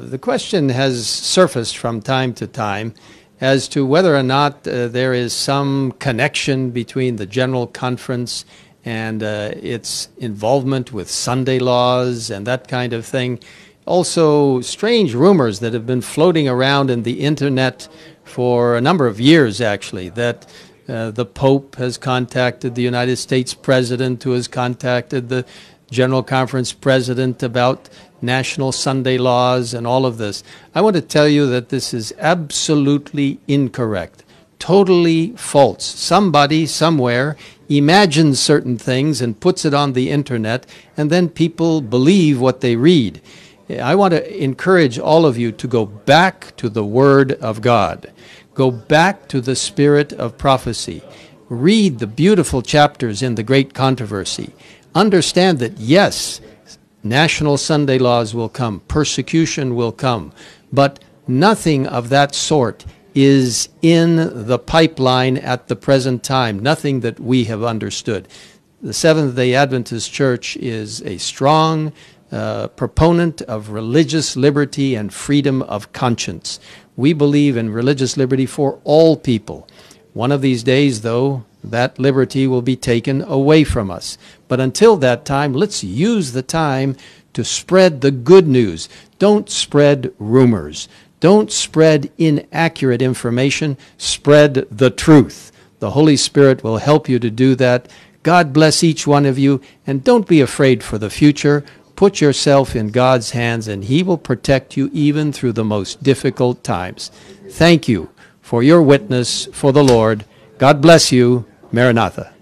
The question has surfaced from time to time as to whether or not there is some connection between the General Conference and its involvement with Sunday laws and that kind of thing. Also, strange rumors that have been floating around in the internet for a number of years, actually, that the Pope has contacted the United States President, who has contacted the General Conference President about national Sunday laws and all of this. I want to tell you that this is absolutely incorrect, totally false. Somebody somewhere imagines certain things and puts it on the internet, and then people believe what they read. I want to encourage all of you to go back to the Word of God. Go back to the spirit of prophecy. Read the beautiful chapters in the Great Controversy. Understand that, yes, national Sunday laws will come, persecution will come, but nothing of that sort is in the pipeline at the present time, nothing that we have understood. The Seventh-day Adventist Church is a strong proponent of religious liberty and freedom of conscience. We believe in religious liberty for all people. One of these days, though, that liberty will be taken away from us. But until that time, let's use the time to spread the good news. Don't spread rumors. Don't spread inaccurate information. Spread the truth. The Holy Spirit will help you to do that. God bless each one of you, and don't be afraid for the future. Put yourself in God's hands, and He will protect you even through the most difficult times. Thank you for your witness for the Lord. God bless you. Maranatha.